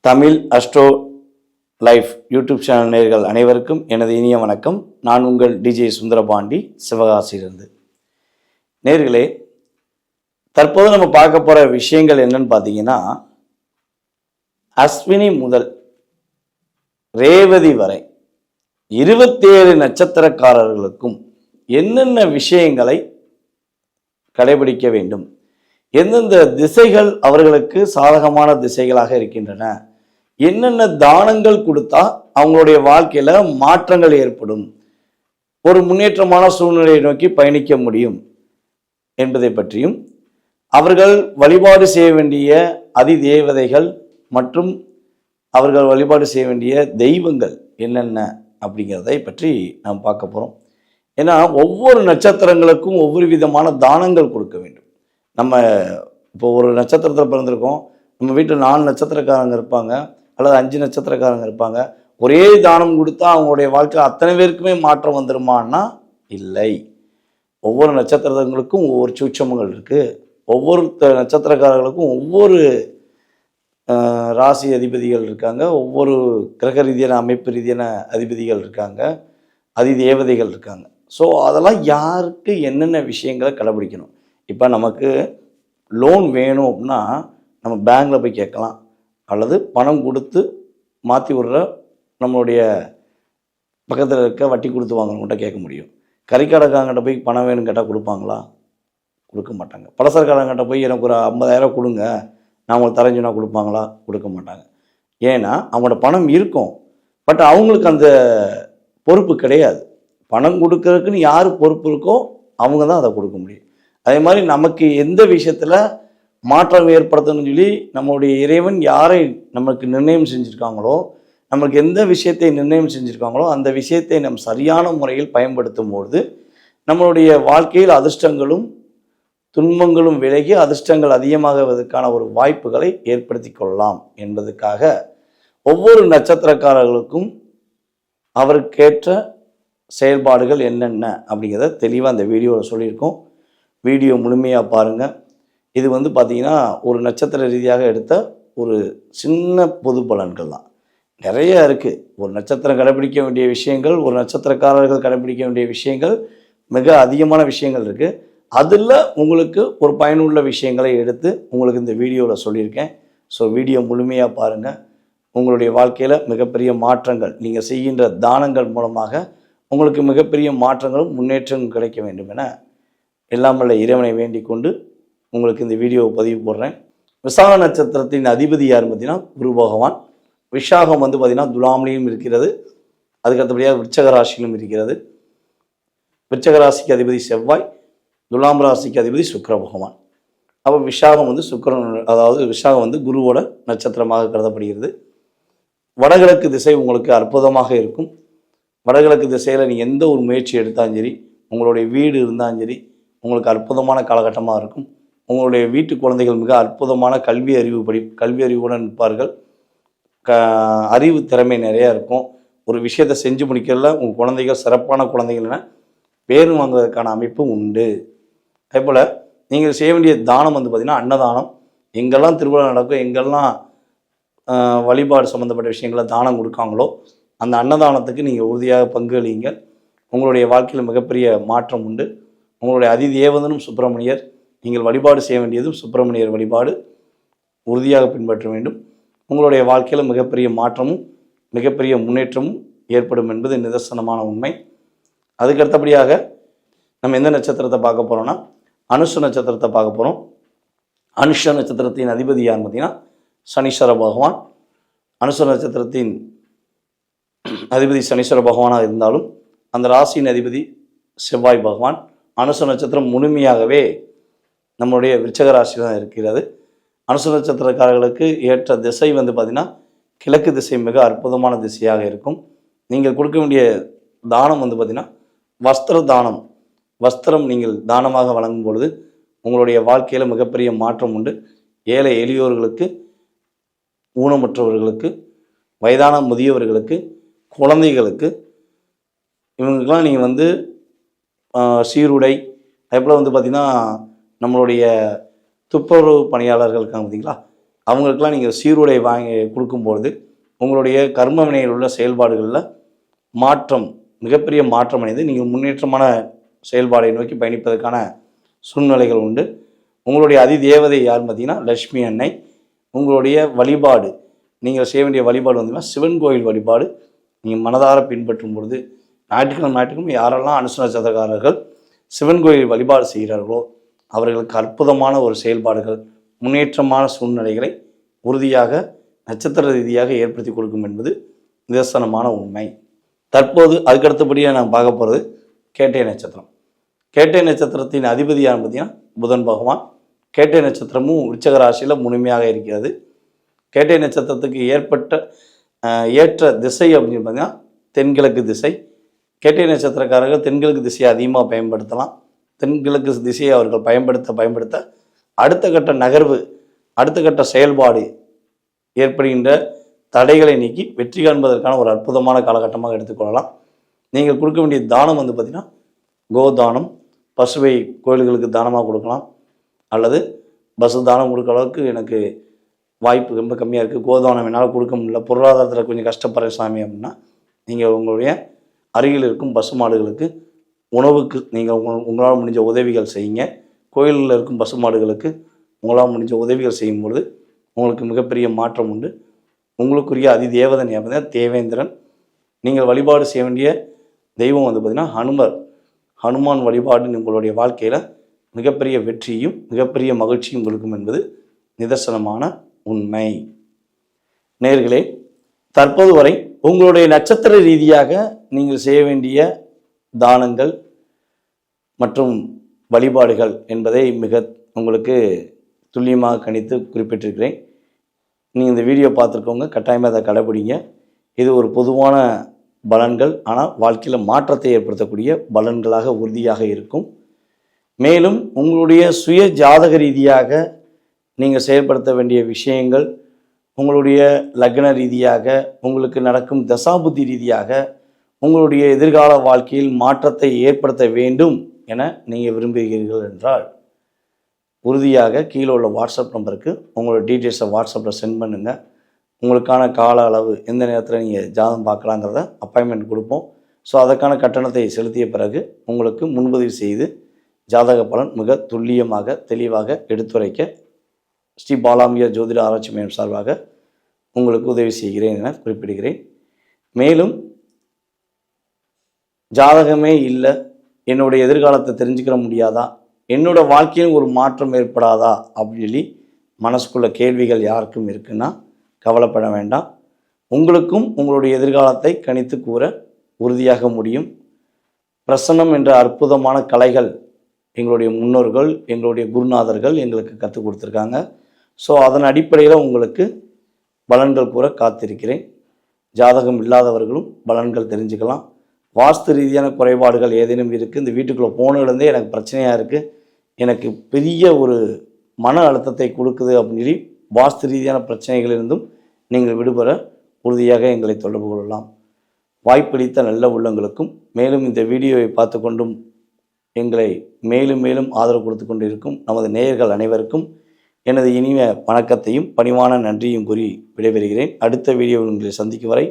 Tamil astro life YouTube channel நேயர்கள் அனைவருக்கும் எனது இனிய வணக்கம். நான் உங்கள் டிஜே சுந்தரபாண்டி, சிவகாசியிலிருந்து. நேயர்களே, தற்போது நம்ம பார்க்க போகிற விஷயங்கள் என்னன்னு பார்த்தீங்கன்னா, அஸ்வினி முதல் ரேவதி வரை 27 நட்சத்திரக்காரர்களுக்கும் என்னென்ன விஷயங்களை கடைபிடிக்க வேண்டும், எந்தெந்த திசைகள் அவர்களுக்கு சாதகமான திசைகளாக இருக்கின்றன, என்னென்ன தானங்கள் கொடுத்தா அவங்களுடைய வாழ்க்கையில மாற்றங்கள் ஏற்படும், ஒரு முன்னேற்றமான சூழ்நிலையை நோக்கி பயணிக்க முடியும் என்பதை பற்றியும், அவர்கள் வழிபாடு செய்ய வேண்டிய அதி தேவதைகள் மற்றும் அவர்கள் வழிபாடு செய்ய வேண்டிய தெய்வங்கள் என்னென்ன அப்படிங்கிறதை பற்றி நாம் பார்க்க போகிறோம். ஏன்னா ஒவ்வொரு நட்சத்திரங்களுக்கும் ஒவ்வொரு விதமான தானங்கள் கொடுக்க வேண்டும். நம்ம இப்போ ஒரு நட்சத்திரத்தில் பிறந்திருக்கோம், நம்ம வீட்டில் 4 நட்சத்திரக்காரங்க இருப்பாங்க அல்லது 5 நட்சத்திரக்காரங்க இருப்பாங்க. ஒரே தானம் கொடுத்தா அவங்களுடைய வாழ்க்கை அத்தனை பேருக்குமே மாற்றம் வந்துடுமான்னா இல்லை. ஒவ்வொரு நட்சத்திரங்களுக்கும் ஒவ்வொரு சூட்சமங்கள் இருக்குது. ஒவ்வொரு நட்சத்திரக்காரர்களுக்கும் ஒவ்வொரு ராசி அதிபதிகள் இருக்காங்க, ஒவ்வொரு கிரக ரீதியான அமைப்பு ரீதியான அதிபதிகள் இருக்காங்க, அதி தேவதைகள் இருக்காங்க. ஸோ அதெல்லாம் யாருக்கு என்னென்ன விஷயங்களை கடைபிடிக்கணும். இப்போ நமக்கு லோன் வேணும் அப்படின்னா நம்ம பேங்க்கில் போய் கேட்கலாம், அல்லது பணம் கொடுத்து மாற்றி விடுற நம்மளுடைய பக்கத்தில் இருக்க வட்டி கொடுத்து வாங்குறவங்கள்ட்ட கேட்க முடியும். கறிக்கடைக்காரங்கிட்ட போய் பணம் வேணும்னு கேட்டால் கொடுப்பாங்களா? கொடுக்க மாட்டாங்க. பலசரக்காரங்கிட்ட போய் எனக்கு ஒரு 50,000 கொடுங்க, நான் உங்களுக்கு தரேஞ்சுனா கொடுப்பாங்களா? கொடுக்க மாட்டாங்க. ஏன்னா அவங்களோட பணம் இருக்கும், பட் அவங்களுக்கு அந்த பொறுப்பு கிடையாது. பணம் கொடுக்கறதுக்குன்னு யார் பொறுப்பு இருக்கோ அவங்க தான் அதை கொடுக்க முடியும். அதே மாதிரி நமக்கு எந்த விஷயத்தில் மாற்றம் ஏற்படுத்தணும்னு சொல்லி நம்மளுடைய இறைவன் யாரை நமக்கு நிர்ணயம் செஞ்சுருக்காங்களோ, நமக்கு எந்த விஷயத்தை நிர்ணயம் செஞ்சுருக்காங்களோ அந்த விஷயத்தை நம் சரியான முறையில் பயன்படுத்தும் பொழுது நம்மளுடைய வாழ்க்கையில் அதிர்ஷ்டங்களும் துன்பங்களும் விலகி அதிர்ஷ்டங்கள் அதிகமாகுவதற்கான ஒரு வாய்ப்புகளை ஏற்படுத்தி கொள்ளலாம் என்பதற்காக ஒவ்வொரு நட்சத்திரக்காரர்களுக்கும் அவருக்கேற்ற செயல்பாடுகள் என்னென்ன அப்படிங்கிறத தெளிவாக அந்த வீடியோவில் சொல்லியிருக்கோம். வீடியோ முழுமையாக பாருங்கள். இது பார்த்திங்கன்னா ஒரு நட்சத்திர ரீதியாக எடுத்த ஒரு சின்ன பொது பலன்கள் தான். நிறைய இருக்குது. ஒரு நட்சத்திரம் கடைபிடிக்க வேண்டிய விஷயங்கள், ஒரு நட்சத்திரக்காரர்கள் கடைபிடிக்க வேண்டிய விஷயங்கள், மிக அதிகமான விஷயங்கள் இருக்குது. அதில் உங்களுக்கு ஒரு பயனுள்ள விஷயங்களை எடுத்து உங்களுக்கு இந்த வீடியோவில் சொல்லியிருக்கேன். ஸோ வீடியோ முழுமையாக பாருங்கள். உங்களுடைய வாழ்க்கையில் மிகப்பெரிய மாற்றங்கள், நீங்கள் செய்கின்ற தானங்கள் மூலமாக உங்களுக்கு மிகப்பெரிய மாற்றங்களும் முன்னேற்றங்களும் கிடைக்க வேண்டும் என எல்லாம் வல்ல இறைவனை வேண்டிக் கொண்டு உங்களுக்கு இந்த வீடியோவை பதிவு போடுறேன். விசாக நட்சத்திரத்தின் அதிபதி யார் பார்த்தீங்கன்னா குரு பகவான். விஷாகம் பார்த்தீங்கன்னா துலாம்லையும் இருக்கிறது, அதுக்கடுத்தபடியாக விருச்சக ராசியிலும் இருக்கிறது. விருச்சக ராசிக்கு அதிபதி செவ்வாய், துலாம் ராசிக்கு அதிபதி சுக்கிர பகவான். அப்போ விஷாகம் சுக்கிரன், அதாவது விஷாகம் குருவோட நட்சத்திரமாக கருதப்படுகிறது. வடகிழக்கு திசை உங்களுக்கு அற்புதமாக இருக்கும். வடகிழக்கு திசையில் நீங்கள் எந்த ஒரு முயற்சி எடுத்தாலும் சரி, உங்களுடைய வீடு இருந்தாலும் சரி, உங்களுக்கு அற்புதமான காலகட்டமாக இருக்கும். உங்களுடைய வீட்டு குழந்தைகள் மிக அற்புதமான கல்வி அறிவுடன் இருப்பார்கள். அறிவு திறமை நிறையா இருக்கும். ஒரு விஷயத்தை செஞ்சு முடிக்கிறதுல உங்கள் குழந்தைகள் சிறப்பான குழந்தைகள்னா பேர் வாங்குவதற்கான அமைப்பு உண்டு. அதே போல் நீங்கள் செய்ய வேண்டிய தானம் பார்த்திங்கன்னா அன்னதானம். எங்கெல்லாம் திருவிழா நடக்கும், எங்கெல்லாம் வழிபாடு சம்மந்தப்பட்ட விஷயங்களை தானம் கொடுக்காங்களோ அந்த அன்னதானத்துக்கு நீங்கள் உறுதியாக பங்களிங்க. உங்களுடைய வாழ்க்கையில் மிகப்பெரிய மாற்றம் உண்டு. உங்களுடைய அதி தேவதனும் சுப்பிரமணியர். நீங்கள் வழிபாடு செய்ய வேண்டியதும் சுப்பிரமணியர் வழிபாடு உறுதியாக பின்பற்ற வேண்டும். உங்களுடைய வாழ்க்கையில் மிகப்பெரிய மாற்றமும் மிகப்பெரிய முன்னேற்றமும் ஏற்படும் என்பது நிதர்சனமான உண்மை. அதுக்கடுத்தபடியாக நம்ம எந்த நட்சத்திரத்தை பார்க்க போகிறோம்னா அனுஷ நட்சத்திரத்தை பார்க்க போகிறோம். அனுஷ நட்சத்திரத்தின் அதிபதி யாருன்னு பார்த்தீங்கன்னா சனீஸ்வர பகவான். அனுஷ நட்சத்திரத்தின் அதிபதி சனீஸ்வர பகவானாக இருந்தாலும் அந்த ராசியின் அதிபதி செவ்வாய் பகவான். அனுஷ நட்சத்திரம் முழுமையாகவே நம்மளுடைய விருச்சக ராசி தான் இருக்கிறது. அனுஷ நட்சத்திரக்காரர்களுக்கு ஏற்ற திசை பார்த்திங்கன்னா கிழக்கு திசை மிக அற்புதமான திசையாக இருக்கும். நீங்கள் கொடுக்க வேண்டிய தானம் பார்த்திங்கன்னா வஸ்திர தானம். வஸ்திரம் நீங்கள் தானமாக வழங்கும் பொழுது உங்களுடைய வாழ்க்கையில் மிகப்பெரிய மாற்றம் உண்டு. ஏழை எளியோர்களுக்கு, ஊனமுற்றவர்களுக்கு, வயதான முதியவர்களுக்கு, குழந்தைகளுக்கு, இவங்களுக்கெல்லாம் நீங்கள் சீருடை, அதே போல் பார்த்திங்கன்னா நம்மளுடைய துப்புரவு பணியாளர்கள் இருக்காங்க பார்த்தீங்களா, அவங்களுக்கெல்லாம் நீங்கள் சீருடை வாங்கி கொடுக்கும்பொழுது உங்களுடைய கர்ம வினையில் உள்ள செயல்பாடுகளில் மாற்றம், மிகப்பெரிய மாற்றம் அடைந்து நீங்கள் முன்னேற்றமான செயல்பாடை நோக்கி பயணிப்பதற்கான சூழ்நிலைகள் உண்டு. உங்களுடைய அதிதேவதை யாருன்னு பார்த்தீங்கன்னா லட்சுமி அன்னை. உங்களுடைய வழிபாடு, நீங்கள் செய்ய வேண்டிய வழிபாடு வந்தீங்கன்னா சிவன் கோயில் வழிபாடு நீங்கள் மனதார பின்பற்றும் பொழுது ஞாயிற்றுக்கிழமை யாரெல்லாம் அனுச நட்சத்திரக்காரர்கள் சிவன் கோயில் வழிபாடு செய்கிறார்களோ அவர்களுக்கு அற்புதமான ஒரு செயல்பாடுகள், முன்னேற்றமான சூழ்நிலைகளை உறுதியாக நட்சத்திர ரீதியாக ஏற்படுத்தி கொடுக்கும் என்பது நிதர்சனமான உண்மை. தற்போது அதுக்கடுத்தபடியாக நான் பார்க்க போகிறது கேட்டை நட்சத்திரம். கேட்டை நட்சத்திரத்தின் அதிபதியான பார்த்தீங்கன்னா புதன் பகவான். கேட்டை நட்சத்திரமும் விருச்சிக ராசியில் முழுமையாக இருக்கிறது. கேட்டை நட்சத்திரத்துக்கு ஏற்ற திசை அப்படின்னு பார்த்தீங்கன்னா தென்கிழக்கு திசை. கேட்டை நட்சத்திரக்காரர்கள் தென்கிழக்கு திசையை அதிகமாக பயன்படுத்தலாம். தென்கிழக்கு திசையை அவர்கள் பயன்படுத்த அடுத்த கட்ட நகர்வு, அடுத்த கட்ட செயல்பாடு ஏற்படுகின்ற தடைகளை நீக்கி வெற்றி காண்பதற்கான ஒரு அற்புதமான காலகட்டமாக எடுத்துக்கொள்ளலாம். நீங்கள் கொடுக்க வேண்டிய தானம் வந்து பார்த்திங்கன்னா கோதானம், பசுவை கோயில்களுக்கு தானமாக கொடுக்கலாம். அல்லது பசு தானம் கொடுக்குற அளவுக்கு எனக்கு வாய்ப்பு ரொம்ப கம்மியாக இருக்குது, கோதானம் என்னால் கொடுக்க முடியல, பொருளாதாரத்தில் கொஞ்சம் கஷ்டப்படுற சாமி அப்படின்னா நீங்கள் உங்களுடைய அருகில் இருக்கும் பசு மாடுகளுக்கு உணவுக்கு நீங்கள் உங்களால் முடிஞ்ச உதவிகள் செய்யுங்க. கோயிலில் இருக்கும் பசு மாடுகளுக்கு உங்களால் முடிஞ்ச உதவிகள் செய்யும்பொழுது உங்களுக்கு மிகப்பெரிய மாற்றம் உண்டு. உங்களுக்குரிய அதிதேவதன் பார்த்தீங்கன்னா தேவேந்திரன். நீங்கள் வழிபாடு செய்ய வேண்டிய தெய்வம் வந்து பார்த்திங்கன்னா ஹனுமான் வழிபாடு உங்களுடைய வாழ்க்கையில் மிகப்பெரிய வெற்றியும் மிகப்பெரிய மகிழ்ச்சியும் கொடுக்கும் என்பது நிதர்சனமான உண்மை. நேயர்களே, தற்போது வரை உங்களுடைய நட்சத்திர ரீதியாக நீங்கள் செய்ய வேண்டிய தானங்கள் மற்றும் வழிபாடுகள் என்பதை உங்களுக்கு துல்லியமாக கணித்து குறிப்பிட்டிருக்கிறேன். நீங்கள் இந்த வீடியோ பார்த்துருக்கவங்க கட்டாயமாக அதை கடைபிடிங்க. இது ஒரு பொதுவான பலன்கள், ஆனால் வாழ்க்கையில் மாற்றத்தை ஏற்படுத்தக்கூடிய பலன்களாக உறுதியாக இருக்கும். மேலும் உங்களுடைய சுய ஜாதக ரீதியாக நீங்கள் செயல்படுத்த வேண்டிய விஷயங்கள், உங்களுடைய லக்ன ரீதியாக உங்களுக்கு நடக்கும் தசாபுத்தி ரீதியாக உங்களுடைய எதிர்கால வாழ்க்கையில் மாற்றத்தை ஏற்படுத்த வேண்டும் என நீங்கள் விரும்புகிறீர்கள் என்றால் உறுதியாக கீழே உள்ள வாட்ஸ்அப் நம்பருக்கு உங்களோட டீட்டெயில்ஸை வாட்ஸ்அப்பில் சென்ட் பண்ணுங்கள். உங்களுக்கான கால அளவு எந்த நேரத்தில் நீங்கள் ஜாதகம் பார்க்கலாங்கிறத அப்பாயின்மெண்ட் கொடுப்போம். ஸோ அதற்கான கட்டணத்தை செலுத்திய பிறகு உங்களுக்கு முன்பதிவு செய்து ஜாதக பலன் மிக துல்லியமாக தெளிவாக எடுத்துரைக்க ஸ்ரீ பாலாம்பிகா ஜோதிட ஆராய்ச்சி மையம் சார்பாக உங்களுக்கு உதவி செய்கிறேன் என குறிப்பிடுகிறேன். மேலும் ஜாதகமே இல்லை, என்னுடைய எதிர்காலத்தை தெரிஞ்சுக்கிற முடியாதா, என்னோட வாழ்க்கையில் ஒரு மாற்றம் ஏற்படாதா அப்படின்னு சொல்லி மனசுக்குள்ள கேள்விகள் யாருக்கும் இருக்குன்னா கவலைப்பட வேண்டாம். உங்களுக்கும் உங்களுடைய எதிர்காலத்தை கணித்து கூற உறுதியாக முடியும். பிரசன்னம் என்ற அற்புதமான கலைகள் எங்களுடைய முன்னோர்கள், எங்களுடைய குருநாதர்கள் எங்களுக்கு கற்றுக் கொடுத்துருக்காங்க. ஸோ அதன் அடிப்படையில் உங்களுக்கு பலன்கள் கூற காத்திருக்கிறேன். ஜாதகம் இல்லாதவர்களும் பலன்கள் தெரிஞ்சுக்கலாம். வாஸ்து ரீதியான குறைபாடுகள் ஏதேனும் இருக்குது, இந்த வீட்டுக்குள்ளே போனதுலேருந்தே எனக்கு பிரச்சனையாக இருக்குது, எனக்கு பெரிய ஒரு மன அழுத்தத்தை கொடுக்குது அப்படின்னு சொல்லி வாஸ்து ரீதியான பிரச்சனைகளிலிருந்தும் நீங்கள் விடுபெற உறுதியாக எங்களை தொடர்பு கொள்ளலாம். வாய்ப்பளித்த நல்ல உள்ளங்களுக்கும் மேலும் இந்த வீடியோவை பார்த்து கொண்டும் எங்களை மேலும் மேலும் ஆதரவு கொடுத்து கொண்டிருக்கும் நமது நேயர்கள் அனைவருக்கும் எனது இனிய வணக்கத்தையும் பணிவான நன்றியும் கூறி விடைபெறுகிறேன். அடுத்த வீடியோவில் உங்களை சந்திக்கும் வரை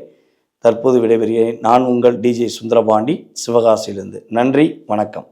தற்போது விடைபெறுகிறேன். நான் உங்கள் டிஜே சுந்தரபாண்டி, சிவகாசியிலிருந்து. நன்றி, வணக்கம்.